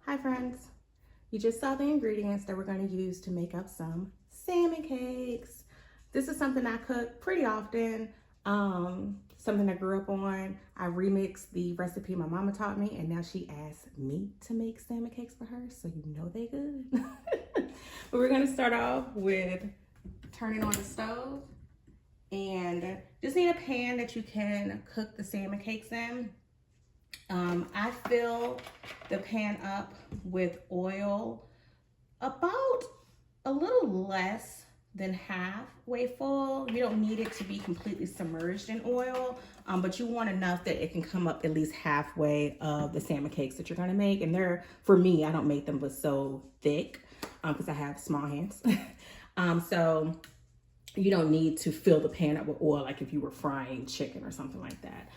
Hi friends, you just saw the ingredients that we're going to use to make up some salmon cakes. This is something I cook pretty often, something I grew up on. I remixed the recipe my mama taught me, and now she asked me to make salmon cakes for her, so you know they good. But we're going to start off with turning on the stove, and just need a pan that you can cook the salmon cakes in. I fill the pan up with oil about a little less than halfway full. You don't need it to be completely submerged in oil, but you want enough that it can come up at least halfway of the salmon cakes that you're gonna make. And they're, for me, I don't make them but so thick because I have small hands. So you don't need to fill the pan up with oil like if you were frying chicken or something like that.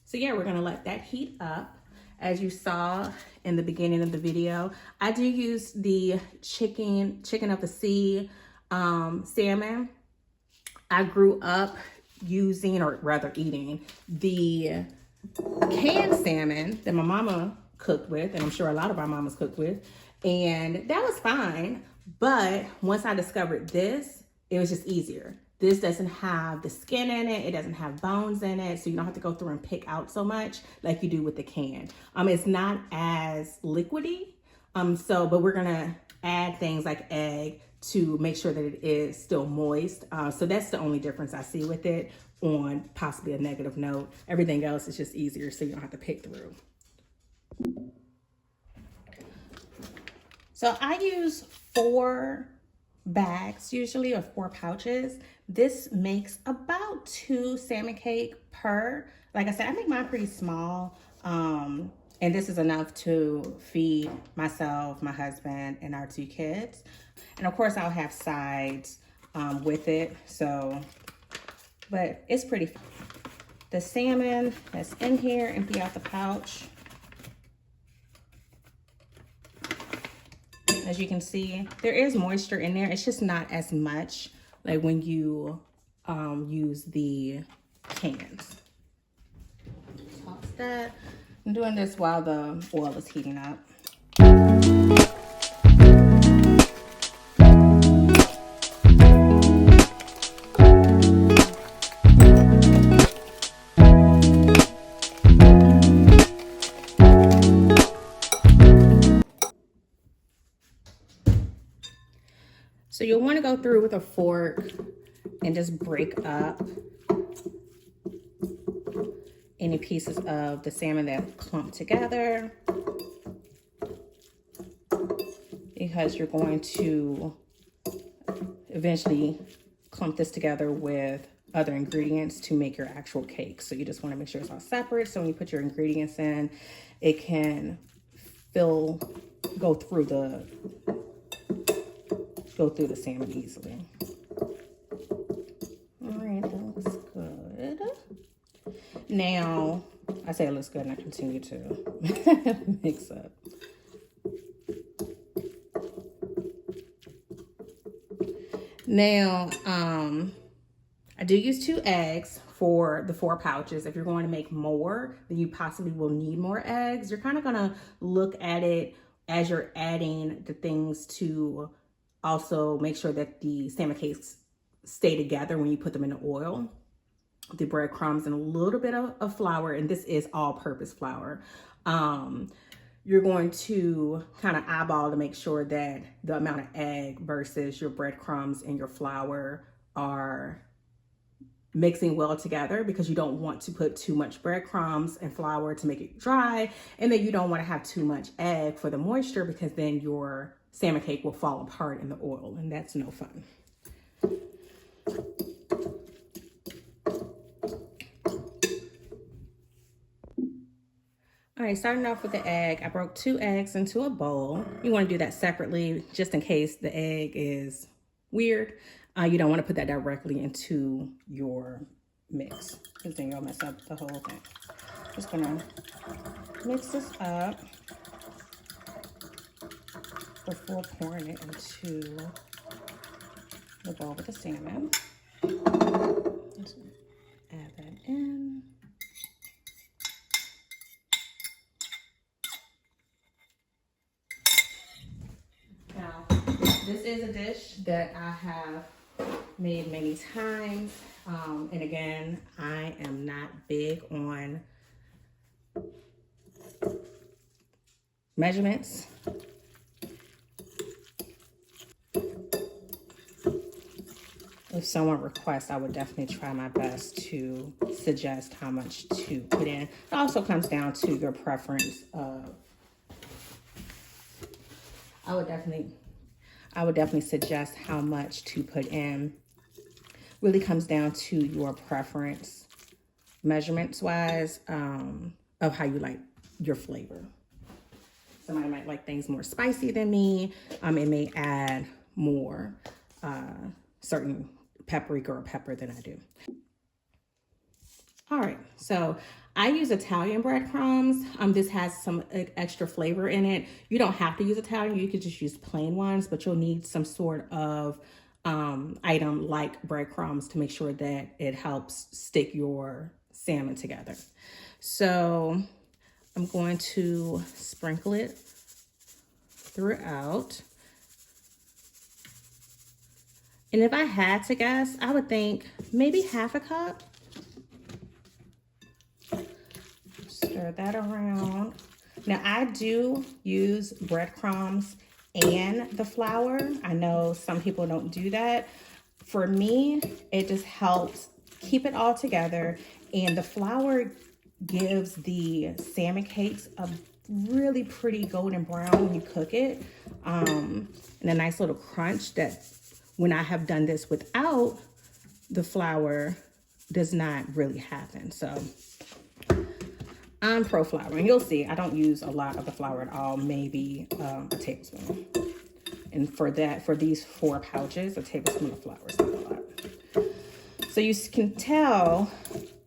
So yeah, we're gonna let that heat up. As you saw in the beginning of the video, I do use the chicken of the sea salmon. I grew up using, or rather eating, the canned salmon that my mama cooked with, and I'm sure a lot of our mamas cooked with, and that was fine. But once I discovered this, it was just easier. This doesn't have the skin in it. It doesn't have bones in it. So you don't have to go through and pick out so much like you do with the can. It's not as liquidy. But we're gonna add things like egg to make sure that it is still moist. So that's the only difference I see with it, on possibly a negative note. Everything else is just easier, so you don't have to pick through. So I use 4 bags usually, or 4 pouches. This makes about 2 salmon cake per. Like I said, I make mine pretty small, and this is enough to feed myself, my husband, and our 2 kids. And of course I'll have sides with it, so, but it's pretty fun. The salmon that's in here, empty out the pouch. As you can see, there is moisture in there. It's just not as much like when you use the cans. Toss that. I'm doing this while the oil is heating up. So you'll want to go through with a fork and just break up any pieces of the salmon that clump together, because you're going to eventually clump this together with other ingredients to make your actual cake. So you just want to make sure it's all separate, so when you put your ingredients in, it can go through the salmon easily. All right, that looks good. Now, I say it looks good and I continue to mix up. Now, I do use 2 eggs for the 4 pouches. If you're going to make more, then you possibly will need more eggs. You're kind of gonna look at it as you're adding the things to also make sure that the salmon cakes stay together when you put them in the oil. The breadcrumbs and a little bit of flour, and this is all-purpose flour. You're going to kind of eyeball to make sure that the amount of egg versus your breadcrumbs and your flour are mixing well together, because you don't want to put too much breadcrumbs and flour to make it dry, and then you don't want to have too much egg for the moisture, because then your salmon cake will fall apart in the oil, and that's no fun. All right, starting off with the egg, I broke 2 eggs into a bowl. You want to do that separately just in case the egg is weird. You don't want to put that directly into your mix, because then you'll mess up the whole thing. Just gonna mix this up before pouring it into the bowl with the salmon. Just add that in. This is a dish that I have made many times. And again, I am not big on measurements. If someone requests, I would definitely try my best to suggest how much to put in. It also comes down to your preference of, I would definitely suggest how much to put in. Really comes down to your preference, measurements wise, of how you like your flavor. Somebody might like things more spicy than me. It may add more certain paprika or pepper than I do. All right, so I use Italian breadcrumbs. This has some extra flavor in it. You don't have to use Italian, you could just use plain ones, but you'll need some sort of item like breadcrumbs to make sure that it helps stick your salmon together. So I'm going to sprinkle it throughout. And if I had to guess, I would think maybe half a cup. Stir that around. Now I do use breadcrumbs and the flour. I know some people don't do that. For me, it just helps keep it all together, and the flour gives the salmon cakes a really pretty golden brown when you cook it, and a nice little crunch that when I have done this without the flour does not really happen. So I'm pro flour, and you'll see I don't use a lot of the flour at all, maybe a tablespoon. And for these 4 pouches, a tablespoon of flour is not a lot. So you can tell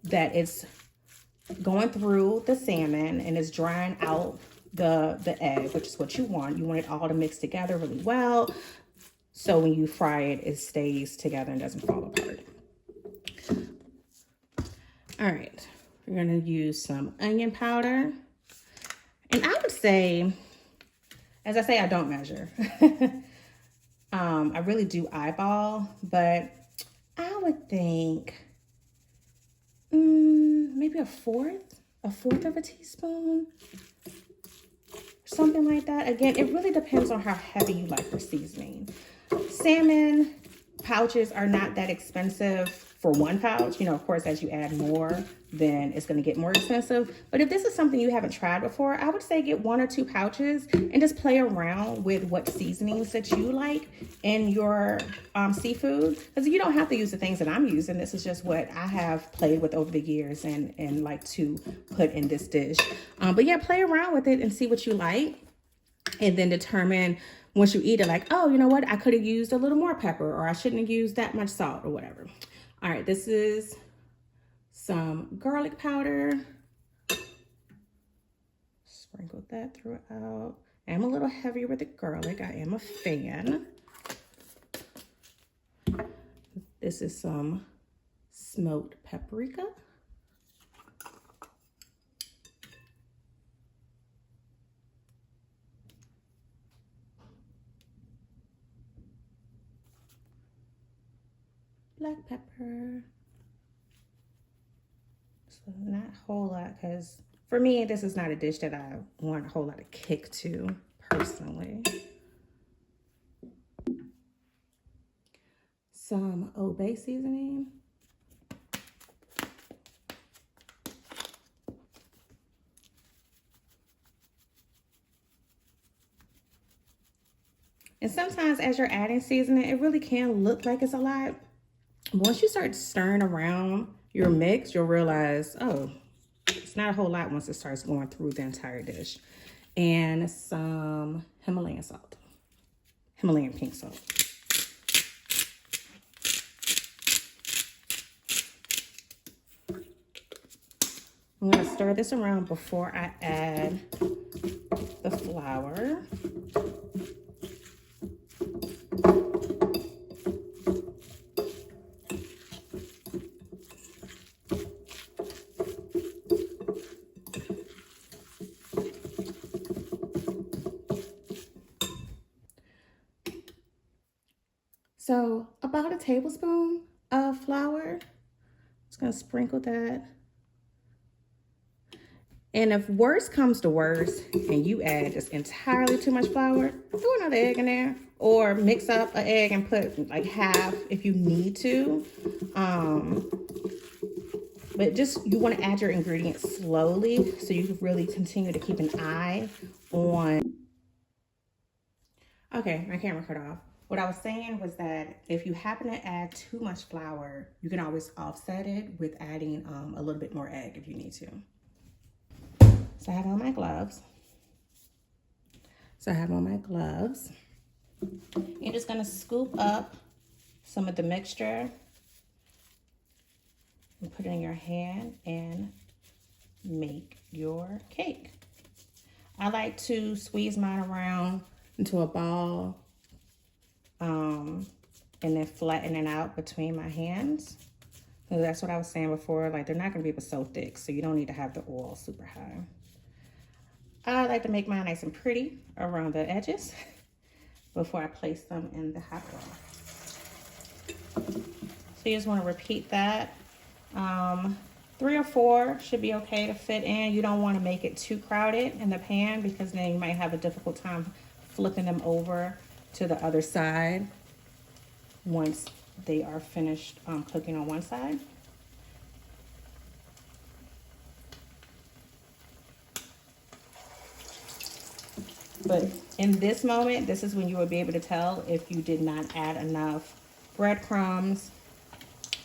that it's going through the salmon and it's drying out the egg, which is what you want. You want it all to mix together really well, so when you fry it, it stays together and doesn't fall apart. All right. We're gonna use some onion powder. And I would say, as I say, I don't measure. I really do eyeball, but I would think maybe a fourth of a teaspoon, something like that. Again, it really depends on how heavy you like your seasoning. Salmon pouches are not that expensive for 1 pouch. You know, of course, as you add more, then it's going to get more expensive. But if this is something you haven't tried before, I would say get 1 or 2 pouches and just play around with what seasonings that you like in your seafood. Because you don't have to use the things that I'm using. This is just what I have played with over the years and like to put in this dish. But yeah, play around with it and see what you like. And then determine once you eat it, like, oh, you know what? I could have used a little more pepper, or I shouldn't have used that much salt or whatever. All right, this is some garlic powder. Sprinkle that throughout. I'm a little heavier with the garlic. I am a fan. This is some smoked paprika. Black pepper. So not a whole lot, because for me, this is not a dish that I want a whole lot of kick to, personally. Some Old Bay seasoning. And sometimes as you're adding seasoning, it really can look like it's a lot. Once you start stirring around your mix, you'll realize, oh, it's not a whole lot once it starts going through the entire dish. And some Himalayan salt, Himalayan pink salt. I'm gonna stir this around before I add the flour. So about a tablespoon of flour. Just gonna sprinkle that. And if worst comes to worst and you add just entirely too much flour, throw another egg in there or mix up an egg and put like half if you need to. But just you want to add your ingredients slowly so you can really continue to keep an eye on. Okay, my camera cut off. What I was saying was that if you happen to add too much flour, you can always offset it with adding a little bit more egg if you need to. So I have on my gloves. You're just gonna scoop up some of the mixture and put it in your hand and make your cake. I like to squeeze mine around into a ball and then flatten it out between my hands. So that's what I was saying before, like they're not gonna be so thick, so you don't need to have the oil super high. I like to make mine nice and pretty around the edges before I place them in the hot oil. So you just want to repeat that. 3 or 4 should be okay to fit in. You don't want to make it too crowded in the pan because then you might have a difficult time flipping them over to the other side once they are finished cooking on one side. But in this moment, this is when you will be able to tell if you did not add enough breadcrumbs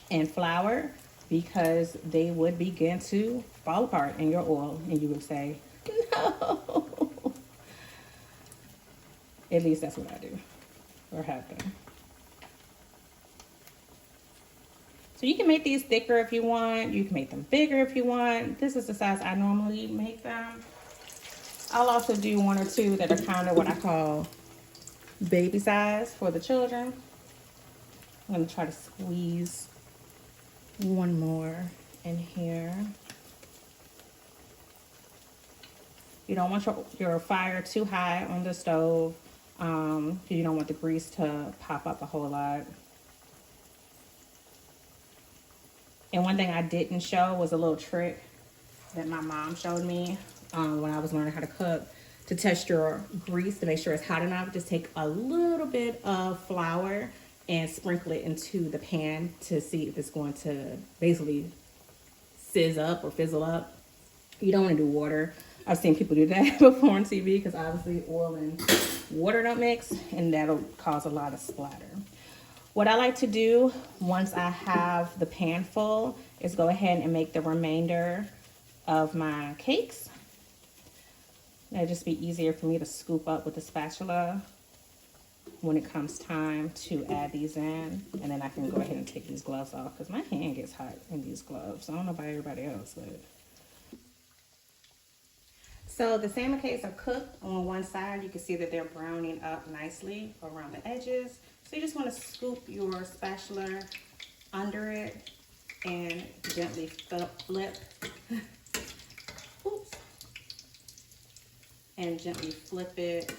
and flour, because they would begin to fall apart in your oil and you would say, no. At least that's what I do or have done. So you can make these thicker if you want. You can make them bigger if you want. This is the size I normally make them. I'll also do 1 or 2 that are kind of what I call baby size for the children. I'm gonna try to squeeze 1 more in here. You don't want your fire too high on the stove. You don't want the grease to pop up a whole lot. And one thing I didn't show was a little trick that my mom showed me when I was learning how to cook, to test your grease to make sure it's hot enough. Just take a little bit of flour and sprinkle it into the pan to see if it's going to basically sizz up or fizzle up. You don't want to do water. I've seen people do that before on TV because obviously oil and water don't mix, and that'll cause a lot of splatter. What I like to do once I have the pan full is go ahead and make the remainder of my cakes. It'll just be easier for me to scoop up with the spatula when it comes time to add these in. And then I can go ahead and take these gloves off because my hand gets hot in these gloves. I don't know about everybody else, but. So the salmon cakes are cooked on one side. You can see that they're browning up nicely around the edges. So you just want to scoop your spatula under it and gently flip. Oops. And gently flip it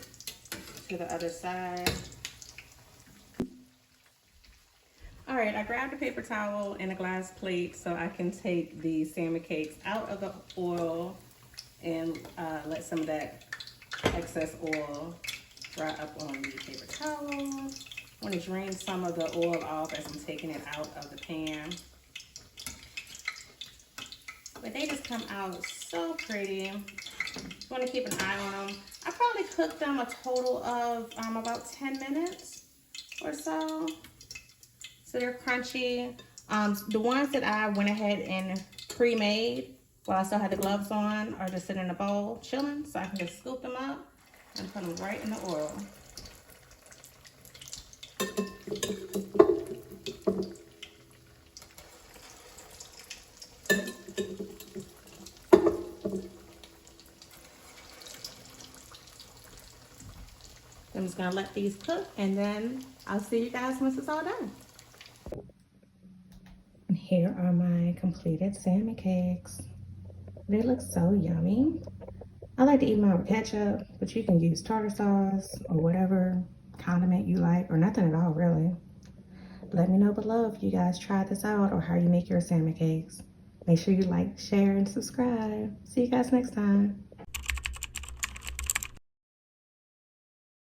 to the other side. All right, I grabbed a paper towel and a glass plate so I can take the salmon cakes out of the oil and let some of that excess oil dry up on the paper towel. I want to drain some of the oil off as I'm taking it out of the pan. But they just come out so pretty. Just want to keep an eye on them. I probably cooked them a total of about 10 minutes or so. So they're crunchy. The ones that I went ahead and pre-made while I still had the gloves on are just sitting in a bowl chilling, so I can just scoop them up and put them right in the oil. I'm just gonna let these cook and then I'll see you guys once it's all done. And here are my completed salmon cakes. They look so yummy. I like to eat mine with ketchup, but you can use tartar sauce or whatever condiment you like, or nothing at all really. let me know below if you guys try this out or how you make your salmon cakes. Make sure you like, share, and subscribe. See you guys next time.